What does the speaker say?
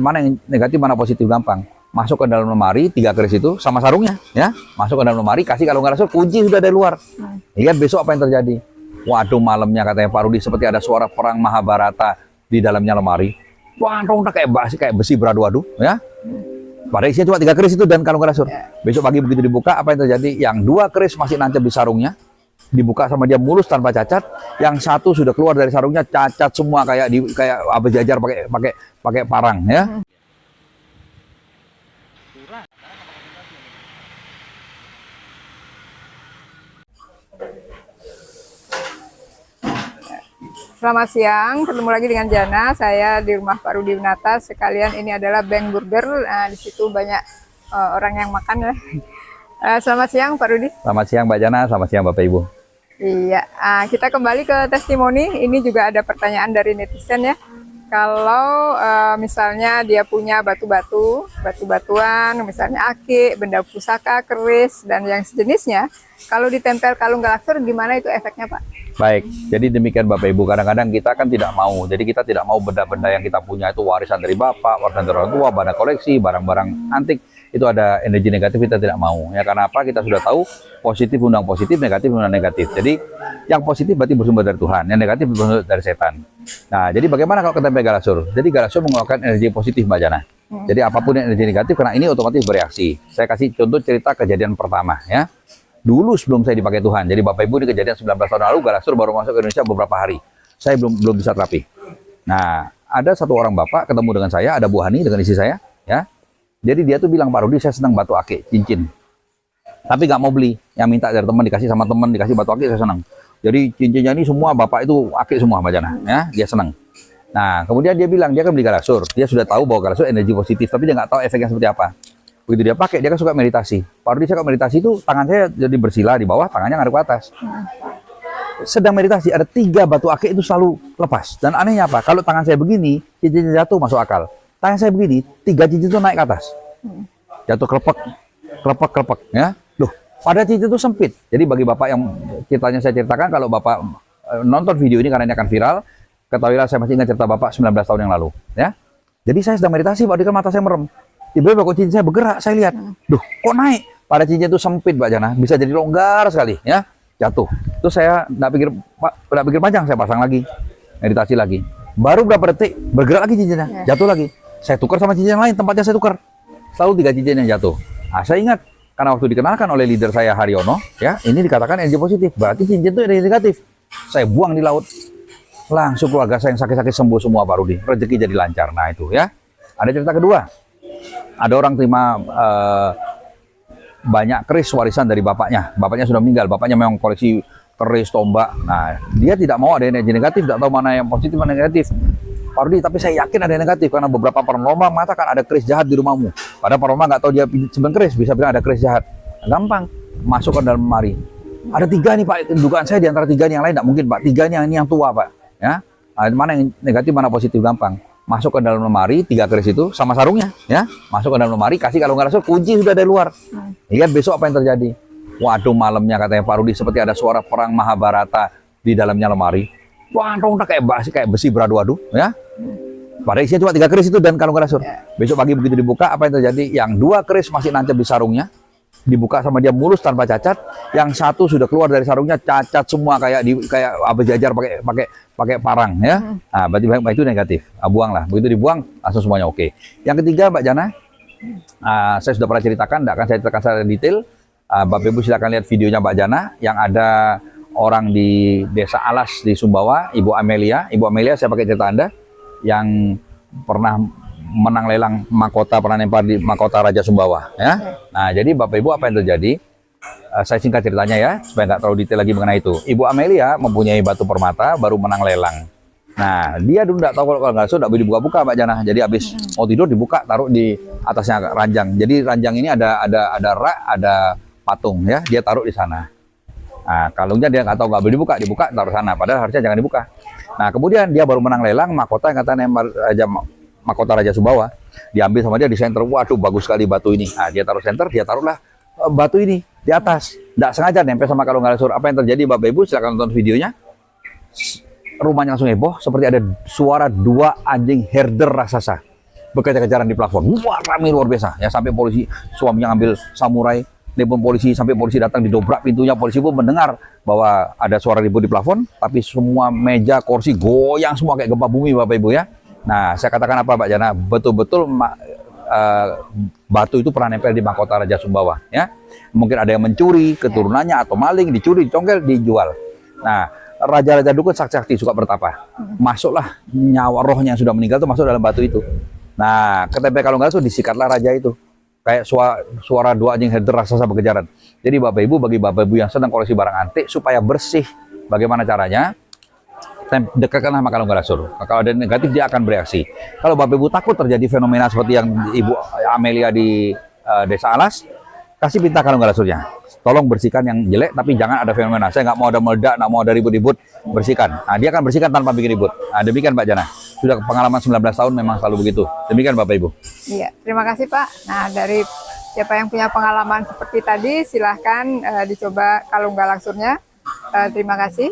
Mana yang negatif, mana positif gampang. Masuk ke dalam lemari, 3 keris itu sama sarungnya, ya. Masuk ke dalam lemari, kasih kalau nggak rasur, kunci sudah dari luar. Lihat besok apa yang terjadi. Waduh, malamnya katanya Pak Rudi seperti ada suara perang Mahabharata di dalamnya lemari. Waduh, kayak besi beradu-adu, ya. Pada isinya cuma 3 keris itu dan kalau nggak rasur. Besok pagi begitu dibuka, apa yang terjadi? Yang 2 keris masih nancap di sarungnya, dibuka sama dia mulus tanpa cacat. Yang 1 sudah keluar dari sarungnya cacat semua kayak apa jajar pakai parang, ya. Selamat siang, ketemu lagi dengan Jana. Saya di rumah Pak Rudi Winata. Sekalian ini adalah Bank Burger. Nah, di situ banyak orang yang makan ya. Selamat siang Pak Rudi. Selamat siang Mbak Jana, selamat siang Bapak Ibu. Iya, kita kembali ke testimoni. Ini juga ada pertanyaan dari netizen ya. Kalau misalnya dia punya batu-batuan, misalnya akik, benda pusaka, keris, dan yang sejenisnya, kalau ditempel kalung galakser, gimana itu efeknya Pak? Baik, jadi demikian Bapak Ibu. Kadang-kadang kita kan tidak mau, jadi kita tidak mau benda-benda yang kita punya itu warisan dari Bapak, warisan dari orang tua, barang koleksi, barang-barang antik, itu ada energi negatif, kita tidak mau. Ya karena apa? Kita sudah tahu positif undang positif, negatif undang negatif. Jadi yang positif berarti bersumber dari Tuhan, yang negatif bersumber dari setan. Nah, jadi bagaimana kalau ketempel galasur? Jadi galasur mengeluarkan energi positif Mbak Jana. Jadi apapun yang energi negatif, karena ini otomatis bereaksi. Saya kasih contoh cerita kejadian pertama ya. Dulu sebelum saya dipakai Tuhan, jadi Bapak Ibu ini kejadian 19 tahun lalu, galasur baru masuk ke Indonesia beberapa hari. Saya belum bisa terapi. Nah, ada satu orang Bapak ketemu dengan saya, ada Bu Hani dengan istri saya, ya. Jadi dia tuh bilang, Pak Rudi, saya senang batu akik, cincin. Tapi nggak mau beli, yang minta dari teman, dikasih sama teman, dikasih batu akik, saya senang. Jadi cincinnya ini semua Bapak itu akik semua, Mbak Jana, ya, dia senang. Nah, kemudian dia bilang, dia kan beli galasur. Dia sudah tahu bahwa galasur energi positif, tapi dia nggak tahu efeknya seperti apa. Begitu dia pakai, dia kan suka meditasi. Pak Rudi, saya kalau meditasi itu tangan saya jadi bersila di bawah, tangannya ngadep ke atas. Sedang meditasi, ada 3 batu akik itu selalu lepas. Dan anehnya apa? Kalau tangan saya begini, cincinnya jatuh masuk akal. Tangan saya begini, 3 cincin itu naik ke atas. Jatuh kelepek, ya. Loh, pada cincin itu sempit. Jadi bagi Bapak yang ceritanya saya ceritakan, kalau Bapak nonton video ini karena ini akan viral, ketahuilah saya masih ingat cerita Bapak 19 tahun yang lalu, ya. Jadi saya sedang meditasi, Pak, di mata saya merem. Tiba-tiba kok cincin saya bergerak, saya lihat, duh, kok naik? Pada cincin itu sempit, Mbak Jana, bisa jadi longgar sekali, ya, jatuh. Terus saya nggak pikir panjang, saya pasang lagi, meditasi lagi. Baru berapa detik, bergerak lagi cincinnya, jatuh lagi. Saya tukar sama cincin yang lain, tempatnya saya tukar. Selalu 3 cincin yang jatuh. Nah, saya ingat, karena waktu dikenalkan oleh leader saya, Haryono, ya, ini dikatakan energi positif, berarti cincin itu energi negatif. Saya buang di laut, langsung keluarga saya yang sakit-sakit sembuh semua, Pak Rudi. Rezeki jadi lancar. Nah itu ya. Ada cerita kedua. Ada orang terima banyak keris warisan dari bapaknya. Bapaknya sudah meninggal. Bapaknya memang koleksi keris, tombak. Nah, dia tidak mau ada energi negatif, tidak tahu mana yang positif, mana yang negatif. Pak Rudi, tapi saya yakin ada yang negatif karena beberapa paranormal mengatakan ada keris jahat di rumahmu. Padahal paranormal nggak tahu dia simpan keris, bisa bilang ada keris jahat. Gampang, masuk ke dalam lemari. Ada 3 nih Pak, dugaan saya di antara 3 nih, yang lain nggak mungkin Pak. 3 nih yang tua Pak. Ya, mana yang negatif, mana positif gampang. Masuk ke dalam lemari, 3 keris itu sama sarungnya, ya. Masuk ke dalam lemari, kasih kalau nggak rasur, kunci sudah dari luar. Lihat besok apa yang terjadi. Waduh, malamnya katanya Pak Rudi seperti ada suara perang Mahabharata di dalamnya lemari. Waduh, kayak besi beradu-adu, ya. Pada isinya cuma 3 keris itu dan kalau nggak rasur. Besok pagi begitu dibuka, apa yang terjadi? Yang 2 keris masih nancap di sarungnya, dibuka sama dia mulus tanpa cacat. Yang 1 sudah keluar dari sarungnya cacat semua kayak apa jajar pakai parang, ya. Nah, berarti itu negatif. Buanglah. Begitu dibuang langsung semuanya oke. Yang ketiga Mbak Jana, saya sudah pernah ceritakan, tidak akan saya ceritakan secara detail. Bapak Ibu silakan lihat videonya Mbak Jana yang ada orang di Desa Alas di Sumbawa, Ibu Amelia. Ibu Amelia, saya pakai cerita Anda yang pernah menang lelang mahkota, pernah nempel di mahkota Raja Sumbawa, ya. Nah, jadi Bapak Ibu apa yang terjadi? Saya singkat ceritanya ya, supaya nggak terlalu detail lagi mengenai itu. Ibu Amelia mempunyai batu permata, baru menang lelang. Nah, dia dulu nggak tahu kalau galasur nggak boleh dibuka-buka, Mbak Jana. Jadi habis mau tidur dibuka, taruh di atasnya ranjang. Jadi ranjang ini ada rak, ada patung, ya. Dia taruh di sana. Nah, kalungnya dia nggak tahu nggak boleh dibuka, taruh sana. Padahal harusnya jangan dibuka. Nah, kemudian dia baru menang lelang mahkota yang katanya mahkota Raja Sumbawa, diambil sama dia di center. Waduh, bagus sekali batu ini. Nah, dia taruh center, dia taruhlah batu ini di atas. Nggak sengaja nempel sama kalung galasur. Apa yang terjadi Bapak Ibu? Silakan nonton videonya. Rumahnya langsung heboh, seperti ada suara 2 anjing herder raksasa. berkejar-kejaran di plafon. Wah, ramai luar biasa. Ya sampai polisi, suaminya ngambil samurai, telepon polisi, sampai polisi datang didobrak pintunya. Polisi pun mendengar bahwa ada suara ribut di plafon, tapi semua meja, kursi goyang semua kayak gempa bumi, Bapak Ibu ya. Nah, saya katakan apa, Pak Jana? Betul-betul batu itu pernah nempel di mahkota Raja Sumbawa ya. Mungkin ada yang mencuri keturunannya atau maling, dicuri, dicongkel, dijual. Nah, raja-raja dukun sakti suka bertapa. Masuklah nyawa rohnya yang sudah meninggal itu masuk dalam batu itu. Nah, ketempel kalung-kalung itu disikatlah raja itu. Kayak suara dua anjing herder raksasa berkejaran. Jadi Bapak Ibu, bagi Bapak Ibu yang sedang koleksi barang antik supaya bersih, bagaimana caranya? Dekatkanlah sama kalung galasur. Kalau ada negatif dia akan bereaksi. Kalau Bapak Ibu takut terjadi fenomena seperti yang Ibu Amelia di Desa Alas, kasih pinta kalung galasurnya. Tolong bersihkan yang jelek, tapi jangan ada fenomena. Saya nggak mau ada meledak, nggak mau ada ribut-ribut, bersihkan. Nah, dia akan bersihkan tanpa bikin ribut. Nah, demikian Pak Jana. Sudah pengalaman 19 tahun memang selalu begitu. Demikian Bapak Ibu. Iya, terima kasih Pak. Nah, dari siapa yang punya pengalaman seperti tadi, silahkan dicoba kalung galaksurnya. Terima kasih.